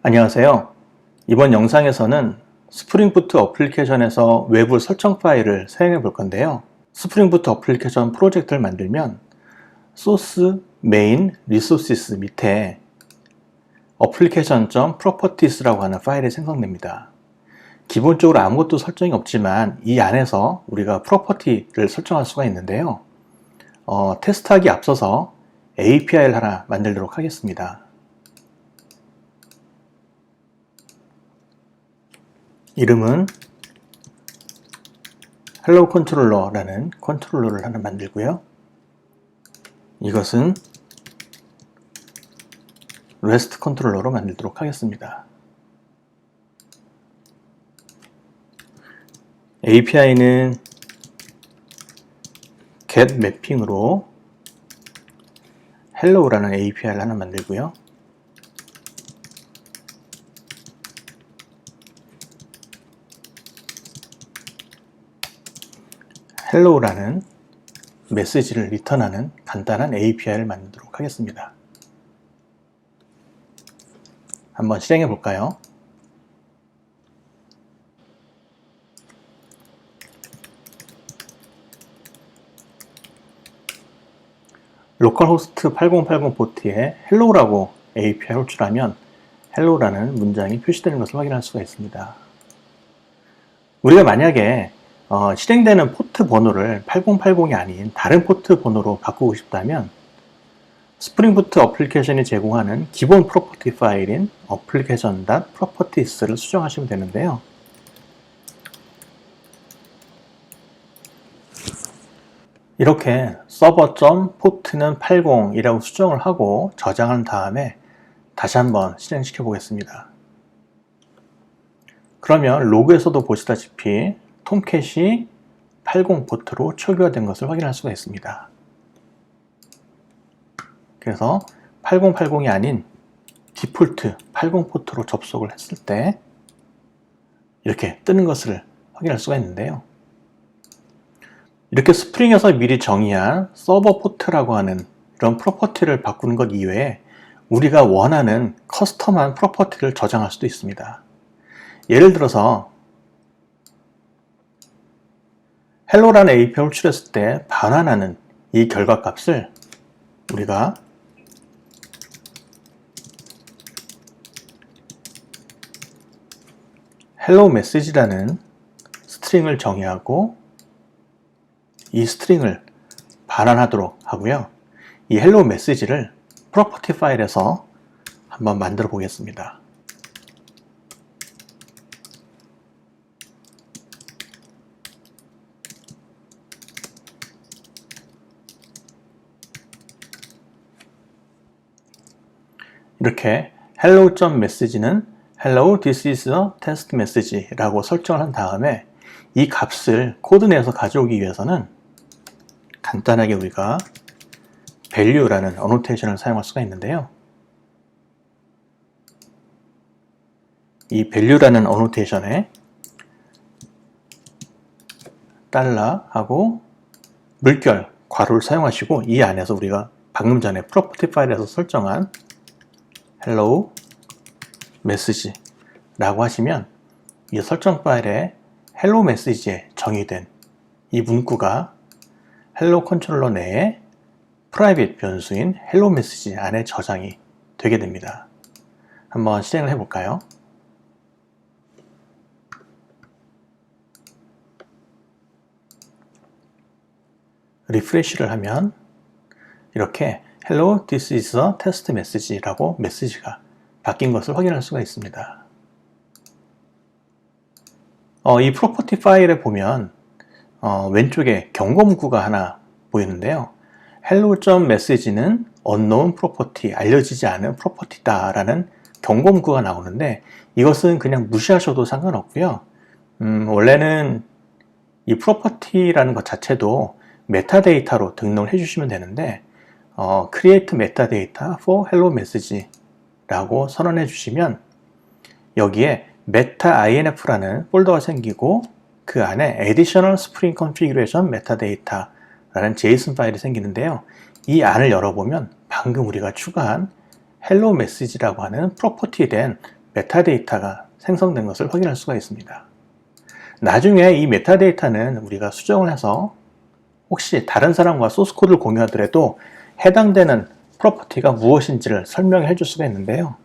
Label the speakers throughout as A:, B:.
A: 안녕하세요. 이번 영상에서는 스프링 부트 어플리케이션에서 외부 설정 파일을 사용해 볼 건데요. 스프링 부트 어플리케이션 프로젝트를 만들면 소스, 메인, 리소시스 밑에 application.properties라고 하는 파일이 생성됩니다. 기본적으로 아무것도 설정이 없지만 이 안에서 우리가 프로퍼티를 설정할 수가 있는데요. 테스트하기 앞서서 API를 하나 만들도록 하겠습니다. 이름은 hello controller라는 컨트롤러를 하나 만들고요. 이것은 REST 컨트롤러로 만들도록 하겠습니다. API는 get mapping으로 hello라는 API를 하나 만들고요. hello라는 메시지를 리턴하는 간단한 API를 만들도록 하겠습니다. 한번 실행해 볼까요? 로컬호스트 8080 포트에 hello라고 API 호출하면 hello라는 문장이 표시되는 것을 확인할 수가 있습니다. 우리가 만약에 실행되는 포트 번호를 8080이 아닌 다른 포트 번호로 바꾸고 싶다면 스프링 부트 어플리케이션이 제공하는 기본 프로퍼티 파일인 application.properties를 수정하시면 되는데요. 이렇게 서버.port는 80이라고 수정을 하고 저장한 다음에 다시 한번 실행시켜 보겠습니다. 그러면 로그에서도 보시다시피 톰캣이 80 포트로 초기화된 것을 확인할 수가 있습니다. 그래서 8080이 아닌 디폴트 80 포트로 접속을 했을 때 이렇게 뜨는 것을 확인할 수가 있는데요. 이렇게 스프링에서 미리 정의한 서버 포트라고 하는 이런 프로퍼티를 바꾸는 것 이외에 우리가 원하는 커스텀한 프로퍼티를 저장할 수도 있습니다. 예를 들어서 hello라는 API를 호출했을 때 반환하는 이 결과값을 우리가 hello message라는 스트링을 정의하고 이 스트링을 반환하도록 하고요. 이 hello message를 프로퍼티 파일에서 한번 만들어 보겠습니다. 이렇게 hello.message는 hello, this is a test message 라고 설정을 한 다음에 이 값을 코드 내에서 가져오기 위해서는 간단하게 우리가 value라는 어노테이션을 사용할 수가 있는데요. 이 value라는 어노테이션에 $하고 물결, 괄호를 사용하시고 이 안에서 우리가 방금 전에 프로퍼티 파일에서 설정한 hello message 라고 하시면 이 설정 파일에 hello message에 정의된 이 문구가 hello 컨트롤러 내에 프라이빗 변수인 hello message 안에 저장이 되게 됩니다. 한번 실행을 해볼까요? 리프레시를 하면 이렇게 hello, this is a test message 라고 메시지가 바뀐 것을 확인할 수가 있습니다. 이 프로퍼티 파일에 보면 왼쪽에 경고 문구가 하나 보이는데요. hello.message는 unknown property, 알려지지 않은 프로퍼티다 라는 경고 문구가 나오는데 이것은 그냥 무시하셔도 상관없고요. 원래는 이 프로퍼티라는 것 자체도 메타데이터로 등록을 해주시면 되는데 create metadata for hello message 라고 선언해 주시면 여기에 meta-inf라는 폴더가 생기고 그 안에 additional spring configuration metadata 라는 JSON 파일이 생기는데요. 이 안을 열어보면 방금 우리가 추가한 hello message라고 하는 프로퍼티에 대한 메타데이터가 생성된 것을 확인할 수가 있습니다. 나중에 이 메타데이터는 우리가 수정을 해서 혹시 다른 사람과 소스코드를 공유하더라도 해당되는 프로퍼티가 무엇인지를 설명해 줄 수가 있는데요.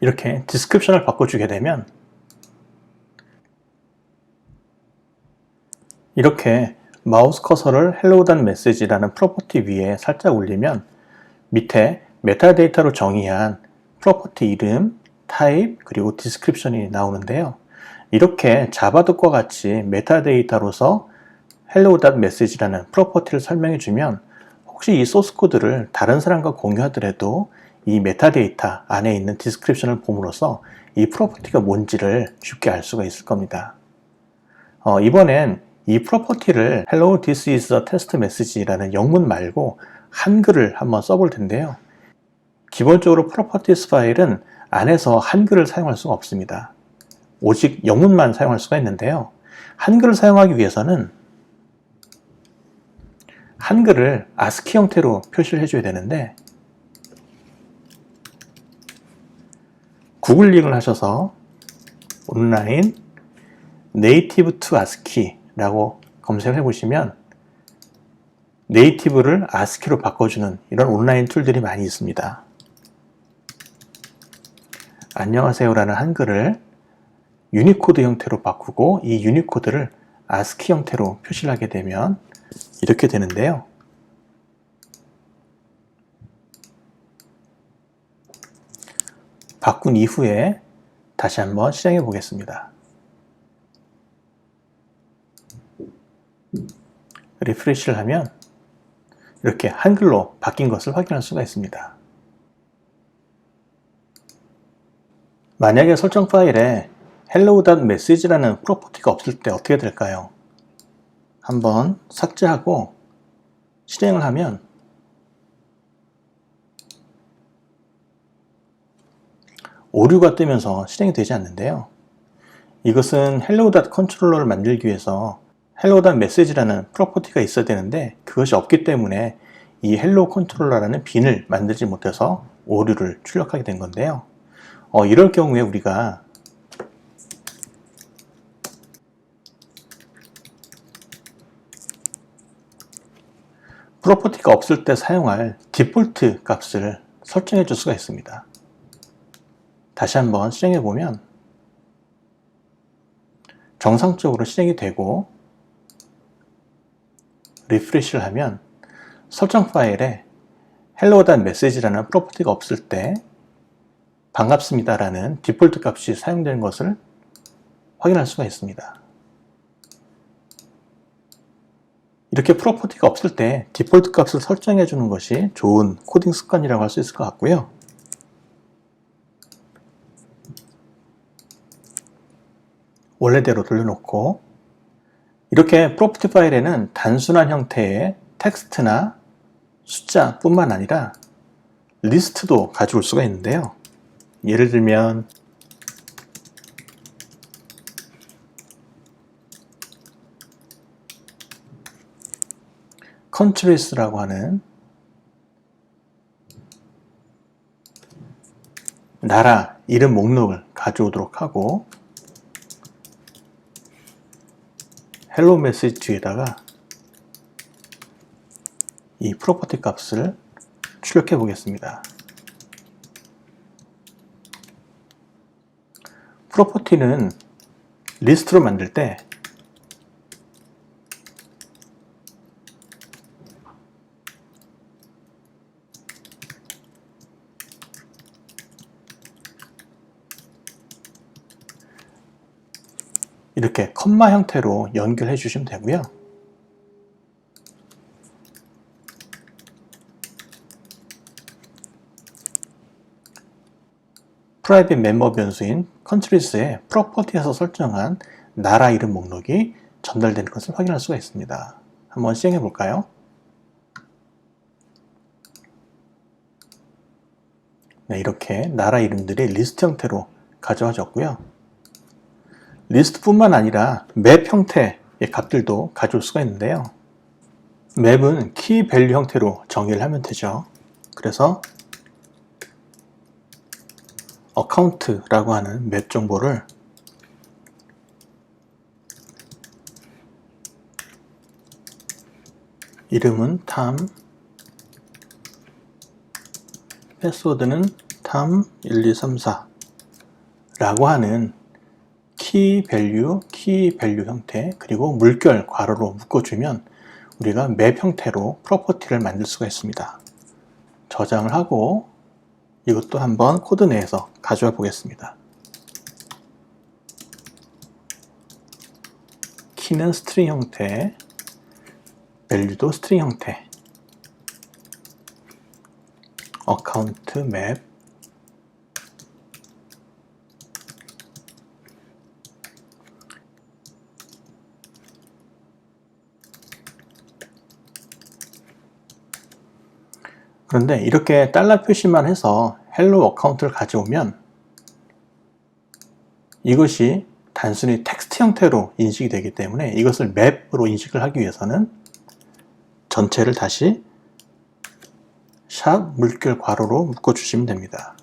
A: 이렇게 디스크립션을 바꿔주게 되면 이렇게 마우스 커서를 hello.message라는 프로퍼티 위에 살짝 올리면 밑에 메타데이터로 정의한 프로퍼티 이름, 타입, 그리고 디스크립션이 나오는데요. 이렇게 자바드과 같이 메타데이터로서 hello.message라는 프로퍼티를 설명해 주면 혹시 이 소스 코드를 다른 사람과 공유하더라도 이 메타데이터 안에 있는 디스크립션을 봄으로써 이 프로퍼티가 뭔지를 쉽게 알 수가 있을 겁니다. 이번엔 이 프로퍼티를 Hello, this is a test message라는 영문 말고 한글을 한번 써볼 텐데요. 기본적으로 properties 파일은 안에서 한글을 사용할 수가 없습니다. 오직 영문만 사용할 수가 있는데요. 한글을 사용하기 위해서는 한글을 ASCII 형태로 표시를 해줘야 되는데 구글 링크를 하셔서 온라인 네이티브 투 ASCII 라고 검색을 해보시면 네이티브를 ASCII로 바꿔주는 이런 온라인 툴들이 많이 있습니다. 안녕하세요 라는 한글을 유니코드 형태로 바꾸고 이 유니코드를 ASCII 형태로 표시를 하게 되면 이렇게 되는데요. 바꾼 이후에 다시 한번 실행해 보겠습니다. 리프레시를 하면 이렇게 한글로 바뀐 것을 확인할 수가 있습니다. 만약에 설정 파일에 hello.message라는 프로퍼티가 없을 때 어떻게 될까요? 한번 삭제하고 실행을 하면 오류가 뜨면서 실행이 되지 않는데요. 이것은 hello.controller를 만들기 위해서 hello.message라는 프로퍼티가 있어야 되는데 그것이 없기 때문에 이 hello controller라는 빈을 만들지 못해서 오류를 출력하게 된 건데요. 이럴 경우에 우리가 프로퍼티가 없을 때 사용할 디폴트 값을 설정해 줄 수가 있습니다. 다시 한번 실행해 보면 정상적으로 실행이 되고 리프레시를 하면 설정 파일에 hello.message라는 프로퍼티가 없을 때 반갑습니다 라는 디폴트 값이 사용되는 것을 확인할 수가 있습니다. 이렇게 프로퍼티가 없을 때 디폴트 값을 설정해 주는 것이 좋은 코딩 습관이라고 할 수 있을 것 같고요. 원래대로 돌려놓고 이렇게 프로퍼티 파일에는 단순한 형태의 텍스트나 숫자 뿐만 아니라 리스트도 가져올 수가 있는데요. 예를 들면 contries라고 하는 나라 이름 목록을 가져오도록 하고 hello message 뒤에다가 이 프로퍼티 값을 출력해 보겠습니다. 프로퍼티는 리스트로 만들 때 이렇게 컴마 형태로 연결해 주시면 되고요. 프라이빗 멤버 변수인 contries의 프로퍼티에서 설정한 나라 이름 목록이 전달되는 것을 확인할 수가 있습니다. 한번 시행해 볼까요? 네, 이렇게 나라 이름들이 리스트 형태로 가져와졌고요. 리스트뿐만 아니라 맵 형태의 값들도 가져올 수가 있는데요. 맵은 키 밸류 형태로 정의를 하면 되죠. 그래서 어카운트라고 하는 맵 정보를 이름은 탐, 패스워드는 탐1234 라고 하는 키 밸류 형태, 그리고 물결 괄호로 묶어주면 우리가 맵 형태로 프로퍼티를 만들 수가 있습니다. 저장을 하고 이것도 한번 코드 내에서 가져와 보겠습니다. 키는 스트링 형태, 밸류도 스트링 형태, 어카운트 맵, 그런데 이렇게 달러 표시만 해서 헬로 어카운트를 가져오면 이것이 단순히 텍스트 형태로 인식이 되기 때문에 이것을 맵으로 인식을 하기 위해서는 전체를 다시 샵 물결 괄호로 묶어주시면 됩니다.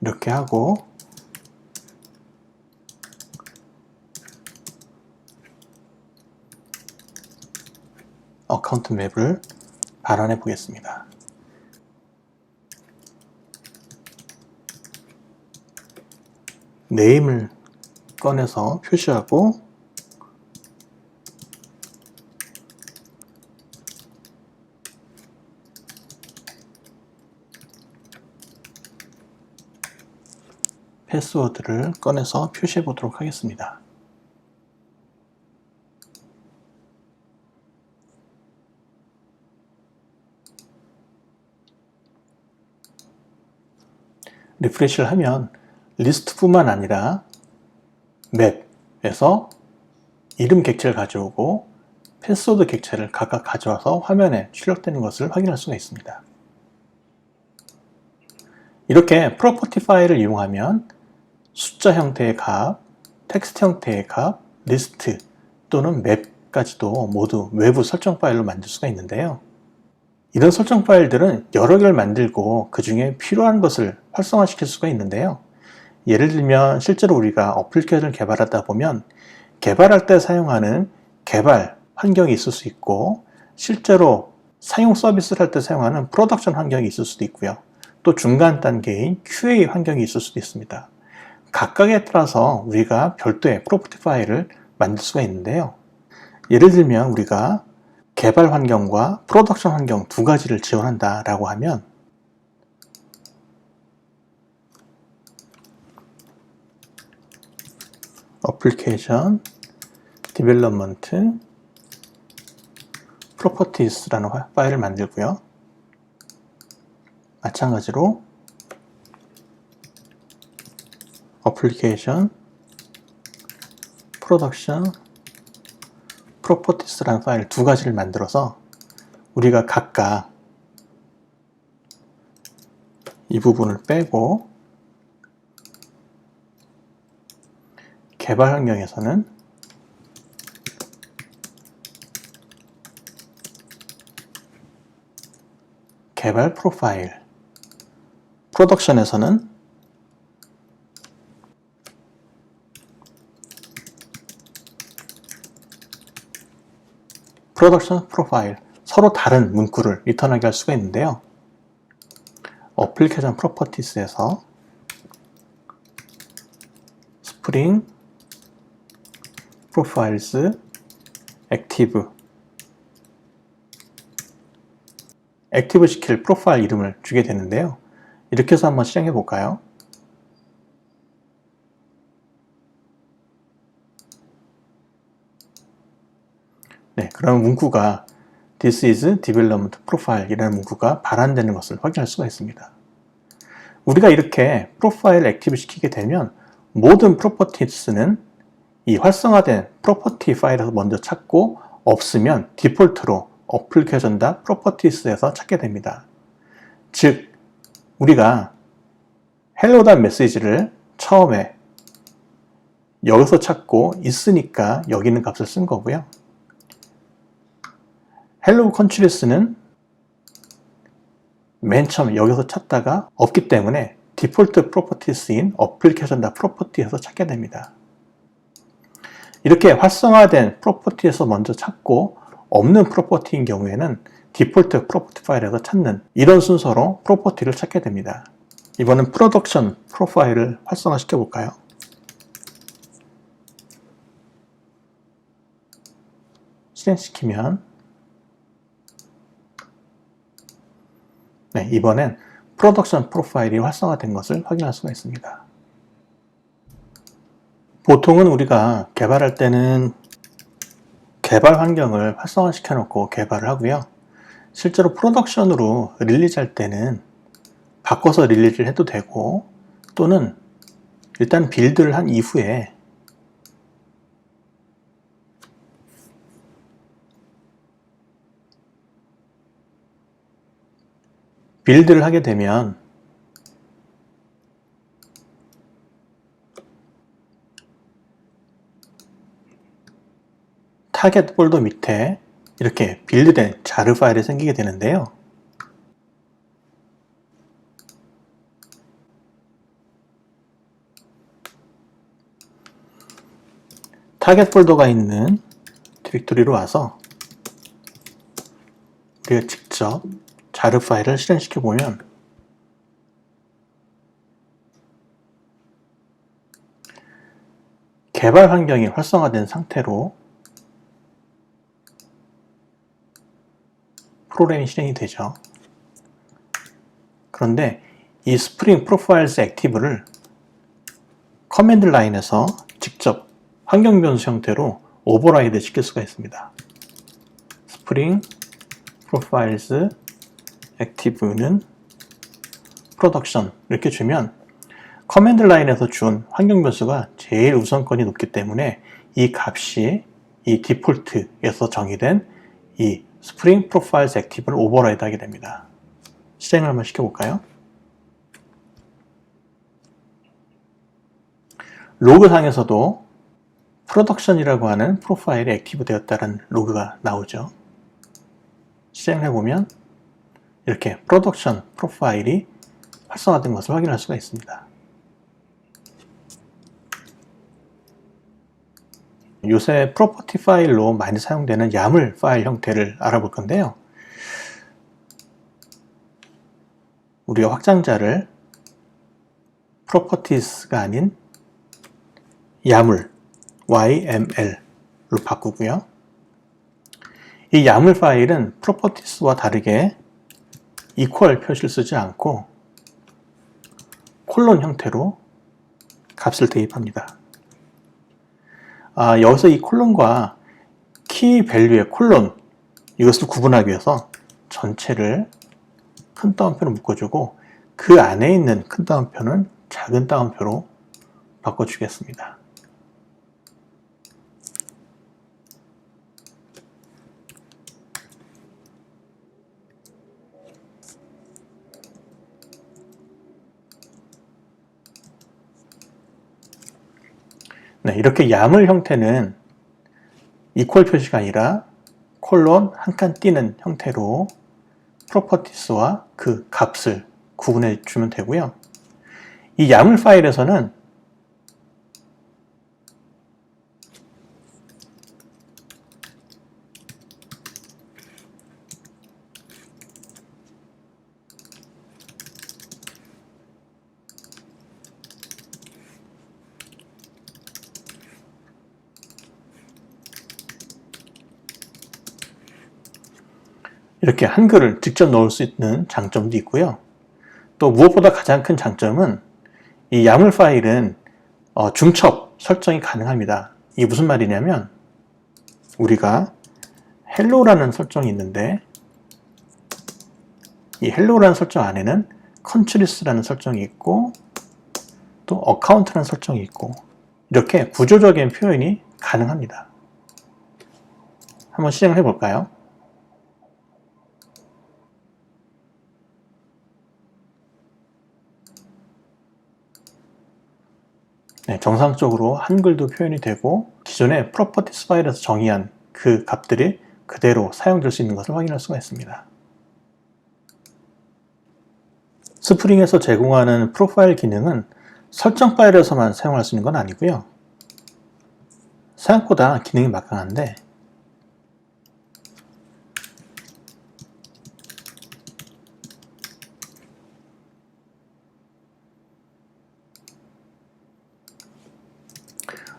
A: 이렇게 하고 어카운트 맵을 발언해 보겠습니다. 네임을 꺼내서 표시하고 패스워드를 꺼내서 표시해 보도록 하겠습니다. 리프레시를 하면 리스트뿐만 아니라 맵에서 이름 객체를 가져오고 패스워드 객체를 각각 가져와서 화면에 출력되는 것을 확인할 수가 있습니다. 이렇게 프로퍼티 파일을 이용하면 숫자 형태의 값, 텍스트 형태의 값, 리스트 또는 맵까지도 모두 외부 설정 파일로 만들 수가 있는데요. 이런 설정 파일들은 여러 개를 만들고 그 중에 필요한 것을 활성화시킬 수가 있는데요. 예를 들면 실제로 우리가 어플리케이션을 개발하다 보면 개발할 때 사용하는 개발 환경이 있을 수 있고 실제로 사용 서비스를 할 때 사용하는 프로덕션 환경이 있을 수도 있고요. 또 중간 단계인 QA 환경이 있을 수도 있습니다. 각각에 따라서 우리가 별도의 프로퍼티 파일을 만들 수가 있는데요. 예를 들면 우리가 개발 환경과 프로덕션 환경 두 가지를 지원한다 라고 하면 어플리케이션 디벨롭먼트 프로퍼티스라는 파일을 만들고요. 마찬가지로 어플리케이션 프로덕션 프로퍼티스라는 파일 두 가지를 만들어서 우리가 각각 이 부분을 빼고 개발 환경에서는 개발 프로파일, 프로덕션에서는 프로덕션 프로파일, 서로 다른 문구를 리턴하게 할 수가 있는데요. 어플리케이션 프로퍼티스에서 스프링 프로파일스 액티브 시킬 프로파일 이름을 주게 되는데요. 이렇게 해서 한번 실행해 볼까요? 네, 그럼 문구가 This is Development Profile 이라는 문구가 발환되는 것을 확인할 수가 있습니다. 우리가 이렇게 프로파일을 액티브 시키게 되면 모든 프로퍼티스는 이 활성화된 프로퍼티 파일에서 먼저 찾고 없으면 디폴트로 어플리케이션.프로퍼티스에서 찾게 됩니다. 즉 우리가 hello.message를 처음에 여기서 찾고 있으니까 여기 있는 값을 쓴 거고요. hello countryes는 맨 처음 여기서 찾다가 없기 때문에 디폴트 프로퍼티스인 application.property에서 찾게 됩니다. 이렇게 활성화된 프로퍼티에서 먼저 찾고 없는 프로퍼티인 경우에는 디폴트 프로퍼티 파일에서 찾는 이런 순서로 프로퍼티를 찾게 됩니다. 이번엔 프로덕션 프로파일을 활성화시켜 볼까요? 실행시키면 네, 이번엔 프로덕션 프로파일이 활성화된 것을 확인할 수가 있습니다. 보통은 우리가 개발할 때는 개발 환경을 활성화시켜 놓고 개발을 하고요. 실제로 프로덕션으로 릴리즈할 때는 바꿔서 릴리즈를 해도 되고, 또는 일단 빌드를 한 이후에 빌드를 하게 되면 타겟 폴더 밑에 이렇게 빌드된 자르 파일이 생기게 되는데요. 타겟 폴더가 있는 디렉토리로 와서 우리가 직접 자르 파일을 실행시켜 보면 개발 환경이 활성화된 상태로 프로그램이 실행이 되죠. 그런데 이 Spring Profiles Active를 커맨드 라인에서 직접 환경 변수 형태로 오버라이드 시킬 수가 있습니다. Spring Profiles Active는 Production 이렇게 주면 커맨드 라인에서 준 환경 변수가 제일 우선권이 높기 때문에 이 값이 이 디폴트에서 정의된 이 Spring Profiles Active를 오버라이드 하게 됩니다. 실행을 한번 시켜볼까요? 로그상에서도 프로덕션이라고 하는 프로파일이 액티브 되었다는 로그가 나오죠. 실행해보면 이렇게 프로덕션 프로파일이 활성화된 것을 확인할 수가 있습니다. 요새 프로퍼티 파일로 많이 사용되는 야물 파일 형태를 알아볼 건데요. 우리가 확장자를 properties가 아닌 야물 YML로 바꾸고요. 이 야물 파일은 properties와 다르게 equal 표시를 쓰지 않고 콜론 형태로 값을 대입합니다. 여기서 이 콜론과 키 밸류의 콜론 이것을 구분하기 위해서 전체를 큰 따옴표로 묶어주고 그 안에 있는 큰 따옴표는 작은 따옴표로 바꿔주겠습니다. 네, 이렇게 야물 형태는 이퀄 표시가 아니라 콜론 한 칸 띄는 형태로 프로퍼티스와 그 값을 구분해 주면 되고요. 이 야물 파일에서는 이렇게 한글을 직접 넣을 수 있는 장점도 있고요. 또 무엇보다 가장 큰 장점은 이 야물 파일은 중첩 설정이 가능합니다. 이게 무슨 말이냐면 우리가 hello라는 설정이 있는데 이 hello라는 설정 안에는 countryes라는 설정이 있고 또 account라는 설정이 있고 이렇게 구조적인 표현이 가능합니다. 한번 실행을 해볼까요? 정상적으로 한글도 표현이 되고 기존의 프로퍼티스 파일에서 정의한 그 값들이 그대로 사용될 수 있는 것을 확인할 수가 있습니다. 스프링에서 제공하는 프로파일 기능은 설정 파일에서만 사용할 수 있는 건 아니고요. 생각보다 기능이 막강한데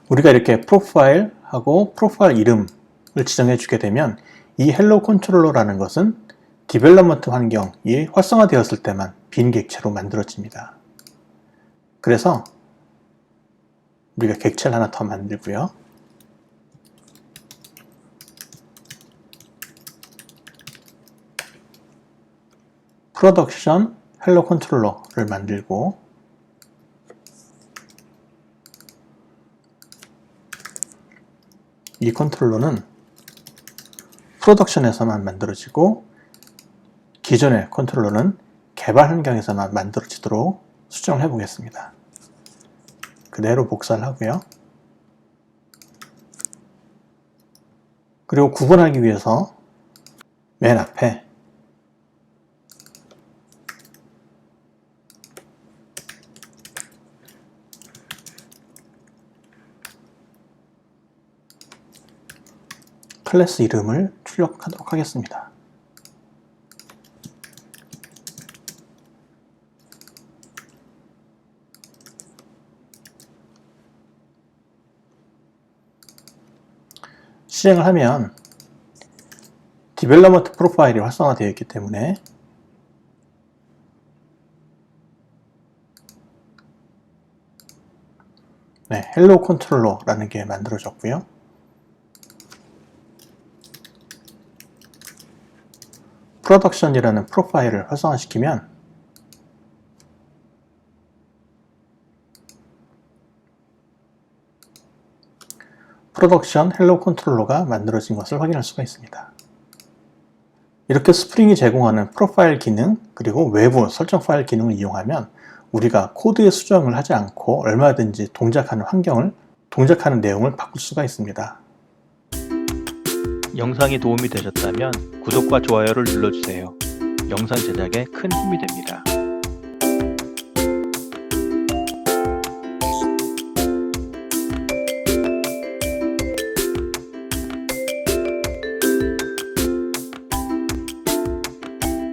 A: 우리가 이렇게 프로파일하고 프로파일 이름을 지정해 주게 되면 이 헬로 컨트롤러라는 것은 디벨롭먼트 환경이 활성화되었을 때만 빈 객체로 만들어집니다. 그래서 우리가 객체를 하나 더 만들고요. 프로덕션 헬로 컨트롤러를 만들고 이 컨트롤러는 프로덕션에서만 만들어지고 기존의 컨트롤러는 개발 환경에서만 만들어지도록 수정을 해 보겠습니다. 그대로 복사를 하고요. 그리고 구분하기 위해서 맨 앞에 클래스 이름을 출력하도록 하겠습니다. 실행을 하면 디벨롭먼트 프로파일이 활성화되어 있기 때문에 헬로 컨트롤러라는 게 만들어졌고요. 프로덕션이라는 프로파일을 활성화시키면 프로덕션 헬로 컨트롤러가 만들어진 것을 확인할 수가 있습니다. 이렇게 스프링이 제공하는 프로파일 기능 그리고 외부 설정 파일 기능을 이용하면 우리가 코드의 수정을 하지 않고 얼마든지 동작하는 내용을 바꿀 수가 있습니다.
B: 영상이 도움이 되셨다면 구독과 좋아요를 눌러주세요. 영상 제작에 큰 힘이 됩니다.